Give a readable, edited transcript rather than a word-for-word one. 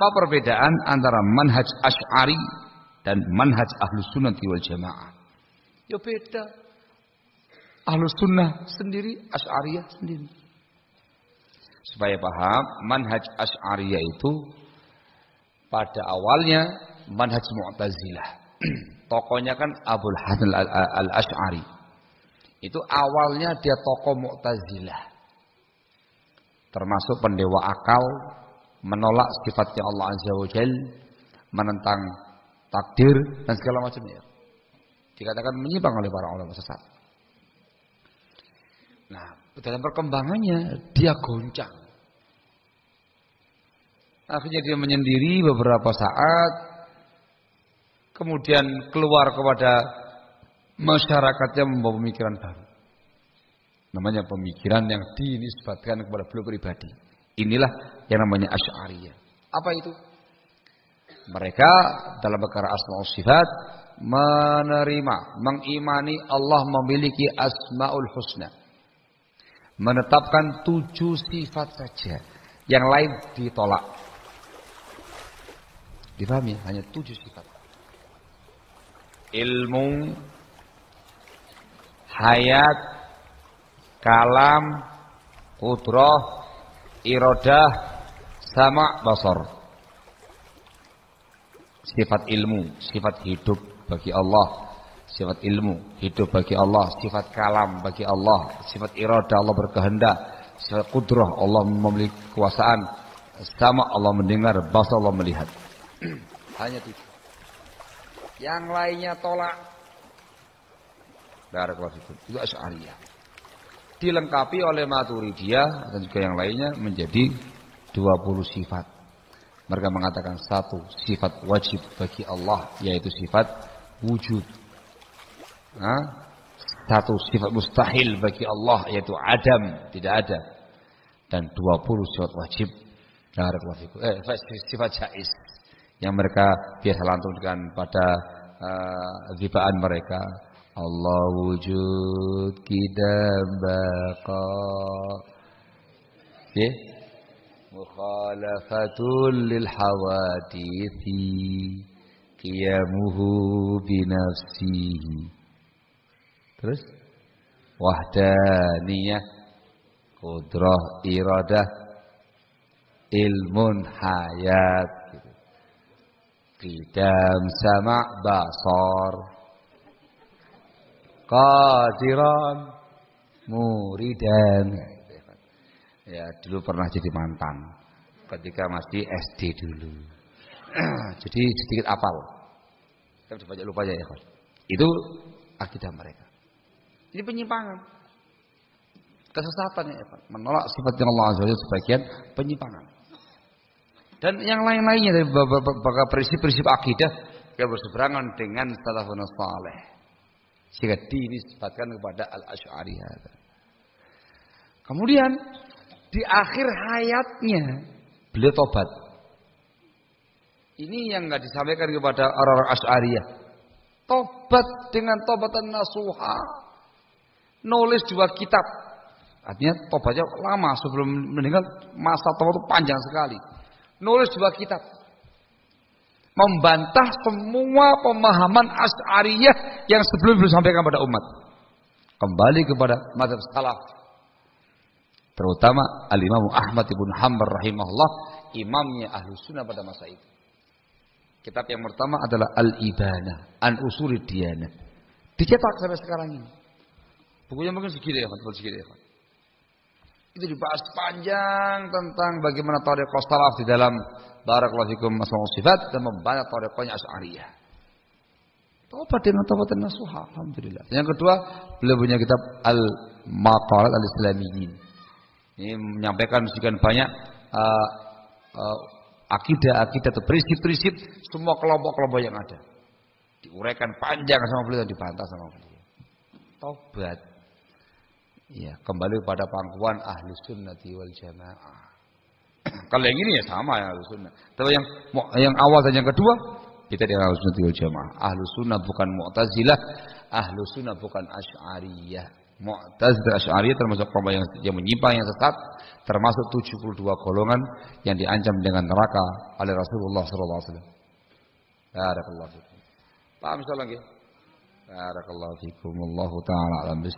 Apa perbedaan antara manhaj Asy'ari dan manhaj Ahlus Sunnah wal Jamaah? Ya beda. Ahlus Sunnah sendiri, Asy'ariyah sendiri. Supaya paham, manhaj Asy'ariyah itu pada awalnya manhaj Mu'tazilah. Tokohnya kan Abul Hasan al-Asy'ari. Itu awalnya dia tokoh Mu'tazilah. Termasuk pendewa akal, menolak sifatnya Allah Azza wa Jalla, menentang takdir dan segala macamnya. Dikatakan menyimpang oleh para ulama sesat. Nah, dalam perkembangannya dia goncang. Akhirnya dia menyendiri beberapa saat, kemudian keluar kepada masyarakatnya membawa pemikiran baru. Namanya pemikiran yang dinisbatkan kepada beliau pribadi. Inilah yang namanya Asy'ariyah. Apa itu? Mereka dalam perkara asma' sifat menerima, mengimani Allah memiliki asmaul husna. Menetapkan 7 sifat saja. Yang lain ditolak. Dipahami? Hanya 7 sifat. Ilmu, hayat, kalam, qudrah, iradah, sama' basar. Sifat ilmu, sifat hidup bagi Allah. Sifat ilmu, hidup bagi Allah. Sifat kalam bagi Allah. Sifat iradah, Allah berkehendak. Sifat qudrah, Allah memiliki kekuasaan. Sama, Allah mendengar. Basar, Allah melihat. Hanya 7. Yang lainnya tolak. Barakallahu fikum. Itu Asy'ariyah. Dilengkapi oleh Maturidiyah dan juga yang lainnya menjadi 20 sifat. Mereka mengatakan 1 sifat wajib bagi Allah, yaitu sifat wujud. 1 sifat mustahil bagi Allah, yaitu adam, tidak ada. Dan 20 sifat wajib. Sifat jaiz yang mereka biasa lantunkan pada zibaan mereka. Allah wujud kidam baqa. Mukhalafatul lil hawadithi qiyamuhu binafsihi. Terus wahdaniyah, qudrah, iradah, ilmun, hayat gitu. Qidam, sama', basar, qadiran, muridan. Ya, dulu pernah jadi mantan ketika masih SD dulu. Jadi sedikit apal. Kita bisa baca lupa aja ya, Pak. Itu akidah mereka. Ini penyimpangan. Kesesatan ya, Pak. Menolak sifatnya Allah Azza wa Jalla sebagian penyimpangan. Dan yang lain-lainnya dari beberapa prinsip-prinsip akidah yang berseberangan dengan salafun saleh. Sehingga dinisbatkan kepada al-Asy'ariyah. Kemudian di akhir hayatnya beliau tobat. Ini yang enggak disampaikan kepada orang-orang Asy'ariyah. Tobat dengan tobatan nasuha. Nulis 2 kitab. Artinya tobatnya lama sebelum meninggal, masa tobat itu panjang sekali. Nulis 2 kitab. Membantah semua pemahaman Asy'ariyah yang sebelum disampaikan pada umat. Kembali kepada mazhab salaf. Terutama Al-Imam Ahmad ibn Hanbal rahimahullah, imamnya Ahlus Sunnah pada masa itu. Kitab yang pertama adalah Al-Ibanah an Ushulid Diyanah. Dicetak sampai sekarang ini. Bukunya mungkin segini ya, tebal segini ya. Itu dibahas panjang tentang bagaimana thariqah salaf di dalam barakallahu fikum asma' sifat dan membahas thariqahnya Asy'ariyah. Tobat dengan tobatan nasuha, alhamdulillah. Yang kedua, beliau punya kitab Al-Maqalat Al-Islamiyyin. Ini menyampaikan sekian banyak akidah-akidah atau prinsip-prinsip semua kelompok-kelompok yang ada. Diuraikan panjang sama beliau dan dibantah sama beliau. Taubat. Ya, kembali pada pangkuan Ahlus Sunnah wal Jamaah. Kalau yang ini ya sama ya Ahlus Sunnah. Tapi yang awal dan yang kedua kita di Ahlus Sunnah wal Jamaah. Ahlus Sunnah bukan Mu'tazilah, Ahlus Sunnah bukan Asy'ariyah. Mu'tazilah Asy'ariyah termasuk kelompok yang menyimpang, yang sesat, termasuk 72 golongan yang diancam dengan neraka oleh Rasulullah sallallahu alaihi wasallam. Barakallahu fikum. Paham insyaallah nggih? Barakallahu fikum. Wallahu taala alam bis